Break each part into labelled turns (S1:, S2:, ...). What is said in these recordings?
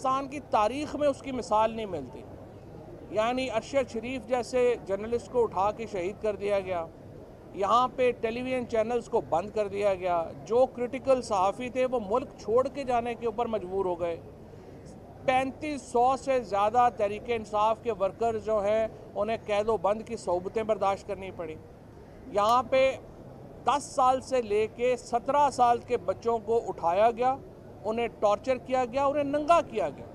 S1: पाकिस्तान की तारीख़ में उसकी मिसाल नहीं मिलती। यानी अरशद शरीफ जैसे जर्नलिस्ट को उठा के शहीद कर दिया गया, यहाँ पे टेलीविज़न चैनल्स को बंद कर दिया गया, जो क्रिटिकल सहाफ़ी थे वो मुल्क छोड़ के जाने के ऊपर मजबूर हो गए। 3500 से ज़्यादा तहरीक इंसाफ के वर्कर्स जो हैं उन्हें कैद बंद की सोबतें बर्दाश्त करनी पड़ी। यहाँ पे 10 साल से लेके 17 साल के बच्चों को उठाया गया, उन्हें टॉर्चर किया गया, उन्हें नंगा किया गया।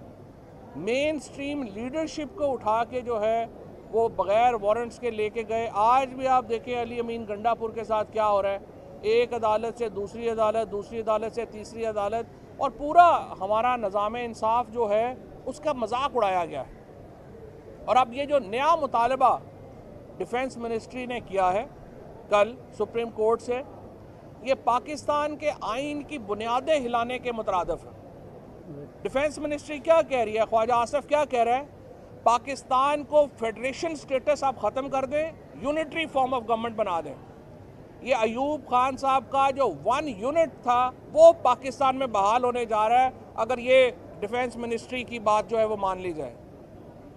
S1: मेन स्ट्रीम लीडरशिप को उठा के जो है वो बग़ैर वारंट्स के लेके गए। आज भी आप देखें अली अमीन गंडापुर के साथ क्या हो रहा है, एक अदालत से दूसरी अदालत, दूसरी अदालत से तीसरी अदालत, और पूरा हमारा निज़ाम इंसाफ जो है उसका मजाक उड़ाया गया है। और अब ये जो नया मुतालबा डिफेंस मिनिस्ट्री ने किया है कल सुप्रीम कोर्ट से, ये पाकिस्तान के आइन की बुनियादें हिलाने के मुतरादिफ है। डिफेंस मिनिस्ट्री क्या कह रही है, ख्वाजा आसिफ क्या कह रहा है, पाकिस्तान को फेडरेशन स्टेटस आप ख़त्म कर दें, यूनिटरी फॉर्म ऑफ गवर्नमेंट बना दें। ये अयूब खान साहब का जो 1 यूनिट था वो पाकिस्तान में बहाल होने जा रहा है अगर ये डिफेंस मिनिस्ट्री की बात जो है वो मान ली जाए।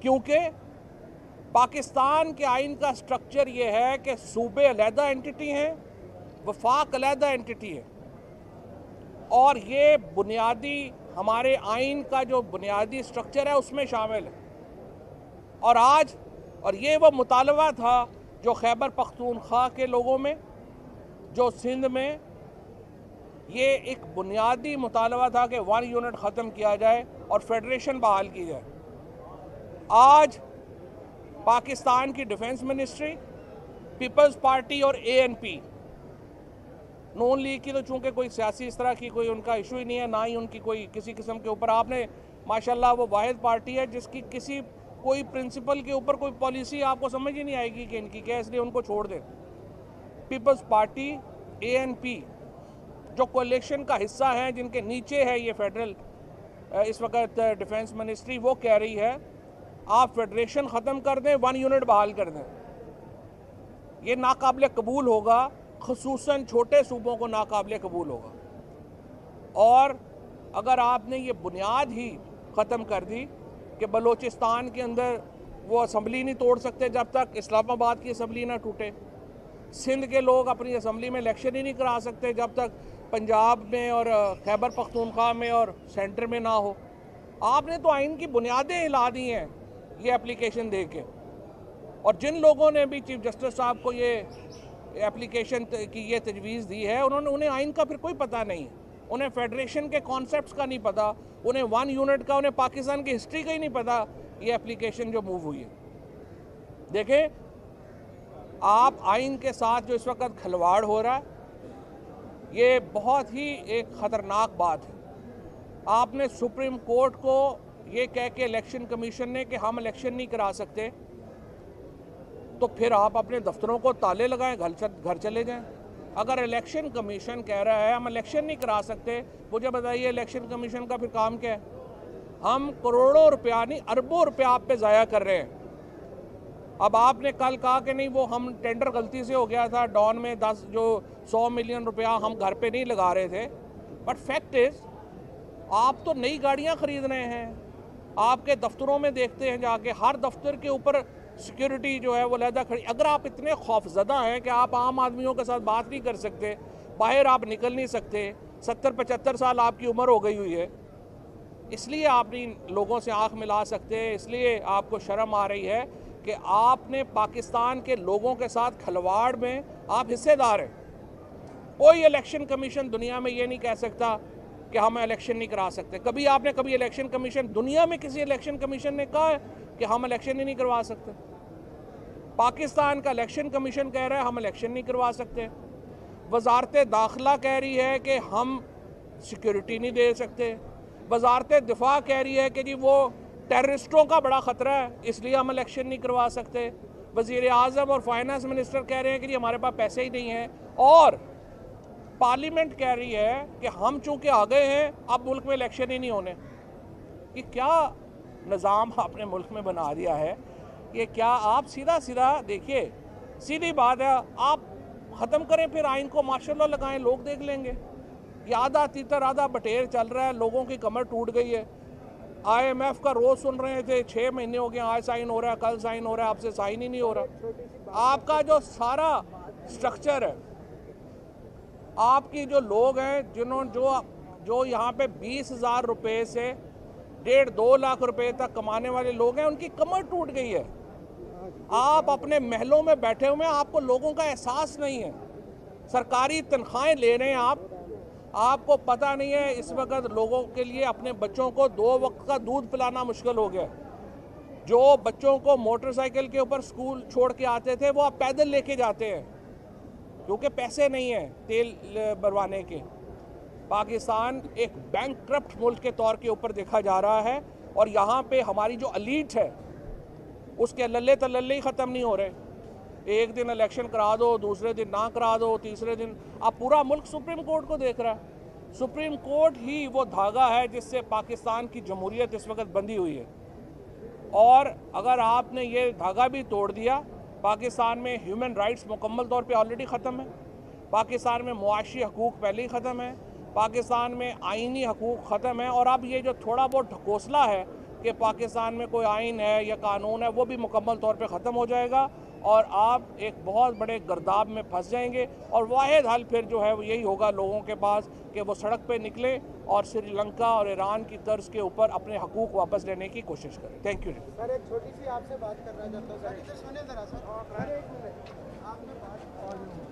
S1: क्योंकि पाकिस्तान के आइन का स्ट्रक्चर ये है कि सूबे अलहदा एंटिटी हैं, वफाक अलहदा एंटिटी है, और ये बुनियादी हमारे आइन का जो बुनियादी स्ट्रक्चर है उसमें शामिल है। और ये वो मुतालबा था जो खैबर पख्तूनख्वा के लोगों में, जो सिंध में, ये एक बुनियादी मुतालबा था कि 1 यूनिट ख़त्म किया जाए और फेडरेशन बहाल की जाए। आज पाकिस्तान की डिफेंस मिनिस्ट्री, पीपल्स पार्टी और ANP, नून लीग की तो चूंकि कोई सियासी इस तरह की कोई उनका इशू ही नहीं है, ना ही उनकी कोई किसी किस्म के ऊपर, आपने माशाल्लाह वो वाहिद पार्टी है जिसकी किसी कोई प्रिंसिपल के ऊपर कोई पॉलिसी आपको समझ ही नहीं आएगी कि इनकी क्या, इसलिए उनको छोड़ दें। पीपल्स पार्टी, ANP जो कोalition का हिस्सा है, जिनके नीचे है ये फेडरल इस वक्त डिफेंस मिनिस्ट्री, वो कह रही है आप फेडरेशन ख़त्म कर दें, 1 यूनिट बहाल कर दें। ये नाकाबिल कबूल होगा, खुसूसन छोटे सूबों को नाकाबिल कबूल होगा। और अगर आपने ये बुनियाद ही ख़त्म कर दी कि बलूचिस्तान के अंदर वो असम्बली नहीं तोड़ सकते जब तक इस्लामाबाद की असम्बली ना टूटे, सिंध के लोग अपनी असम्बली में इलेक्शन ही नहीं करा सकते जब तक पंजाब में और खैबर पख्तूनख्वा में और सेंटर में ना हो, आपने तो आइन की बुनियादें हिला दी हैं ये एप्लीकेशन दे के। और जिन लोगों ने भी चीफ जस्टिस साहब को ये एप्लीकेशन की ये तजवीज़ दी है, उन्हें आइन का फिर कोई पता नहीं है, उन्हें फेडरेशन के कॉन्सेप्ट्स का नहीं पता, उन्हें 1 यूनिट का, उन्हें पाकिस्तान की हिस्ट्री का ही नहीं पता। ये एप्लीकेशन जो मूव हुई है, देखें आप आइन के साथ जो इस वक्त खिलवाड़ हो रहा है, ये बहुत ही एक ख़तरनाक बात है। आपने सुप्रीम कोर्ट को ये कह के इलेक्शन कमीशन ने कि हम इलेक्शन नहीं करा सकते, तो फिर आप अपने दफ्तरों को ताले लगाएं, घर चले जाएं। अगर इलेक्शन कमीशन कह रहा है हम इलेक्शन नहीं करा सकते, मुझे बताइए इलेक्शन कमीशन का फिर काम क्या है? हम करोड़ों रुपया नहीं अरबों रुपया आप पे ज़ाया कर रहे हैं। अब आपने कल कहा कि नहीं वो हम टेंडर गलती से हो गया था, डॉन में 100 मिलियन रुपया हम घर पे नहीं लगा रहे थे, बट फैक्ट इज़ आप तो नई गाड़ियाँ ख़रीद रहे हैं। आपके दफ्तरों में देखते हैं जाके, हर दफ्तर के ऊपर सिक्योरिटी जो है वो लहदा खड़ी। अगर आप इतने खौफजदा हैं कि आप आम आदमियों के साथ बात नहीं कर सकते, बाहर आप निकल नहीं सकते, 70-75 साल आपकी उम्र हो गई हुई है, इसलिए आप नहीं लोगों से आंख मिला सकते, इसलिए आपको शर्म आ रही है कि आपने पाकिस्तान के लोगों के साथ खिलवाड़ में आप हिस्सेदार हैं। कोई इलेक्शन कमीशन दुनिया में ये नहीं कह सकता कि हम इलेक्शन नहीं करा सकते। कभी इलेक्शन कमीशन, दुनिया में किसी इलेक्शन कमीशन ने कहा है कि हम इलेक्शन ही नहीं करवा सकते? पाकिस्तान का इलेक्शन कमीशन कह रहा है हम इलेक्शन नहीं करवा सकते। वजारत दाखिला कह रही है कि हम सिक्योरिटी नहीं दे सकते। वजारत दिफा कह रही है कि जी वो टेररिस्टों का बड़ा ख़तरा है, इसलिए हम इलेक्शन नहीं करवा सकते। वज़ीर आज़म और फाइनेंस मिनिस्टर कह रहे हैं कि जी हमारे पास पैसे ही नहीं हैं। और पार्लियामेंट कह रही है कि हम चूँकि आ गए हैं अब मुल्क में इलेक्शन ही नहीं होने। ये क्या निज़ाम आपने मुल्क में बना दिया है? ये क्या आप सीधा देखिए, सीधी बात है, आप ख़त्म करें फिर आइन को, मार्शल लॉ लगाएं, लोग देख लेंगे। ये आधा तीतर आधा बटेर चल रहा है, लोगों की कमर टूट गई है। IMF का रोज सुन रहे थे, 6 महीने हो गए, आज साइन हो रहा है, कल साइन हो रहा है, आपसे साइन ही नहीं हो रहा। आपका जो सारा स्ट्रक्चर है, आपकी जो लोग हैं जिन्होंने जो यहाँ पे 20,000 रुपये से 1.5-2 लाख रुपए तक कमाने वाले लोग हैं, उनकी कमर टूट गई है। आप अपने महलों में बैठे हुए हैं, आपको लोगों का एहसास नहीं है। सरकारी तनख्वाहें ले रहे हैं आपको पता नहीं है इस वक्त लोगों के लिए अपने बच्चों को 2 वक्त का दूध पिलाना मुश्किल हो गया। जो बच्चों को मोटरसाइकिल के ऊपर स्कूल छोड़ के आते थे, वो अब पैदल लेके जाते हैं क्योंकि पैसे नहीं हैं तेल भरवाने के। पाकिस्तान एक बैंकक्रप्ट मुल्क के तौर के ऊपर देखा जा रहा है और यहाँ पे हमारी जो एलीट है उसके लल्ले तलल्ले ही ख़त्म नहीं हो रहे। एक दिन इलेक्शन करा दो, दूसरे दिन ना करा दो, तीसरे दिन अब पूरा मुल्क सुप्रीम कोर्ट को देख रहा है। सुप्रीम कोर्ट ही वो धागा है जिससे पाकिस्तान की जमहूरियत इस वक्त बंधी हुई है। और अगर आपने ये धागा भी तोड़ दिया, पाकिस्तान में ह्यूमन राइट्स मुकम्मल तौर पे ऑलरेडी ख़त्म है, पाकिस्तान में मुआशी हकूक़ पहले ही ख़त्म है, पाकिस्तान में आइनी हकूक़ ख़त्म है। और अब ये जो थोड़ा बहुत ढकोसला है कि पाकिस्तान में कोई आइन है या कानून है, वो भी मुकम्मल तौर पे ख़त्म हो जाएगा और आप एक बहुत बड़े गर्दाब में फंस जाएंगे। और वाहिद हल फिर जो है वो यही होगा लोगों के पास कि वो सड़क पे निकले और श्रीलंका और ईरान की तर्ज के ऊपर अपने हकूक़ वापस लेने की कोशिश करें। Thank you
S2: sir. एक छोटी सी आपसे बात करना चाहता हूँ सर, इधर सुनिए जरा सर, एक मिनट आपने बात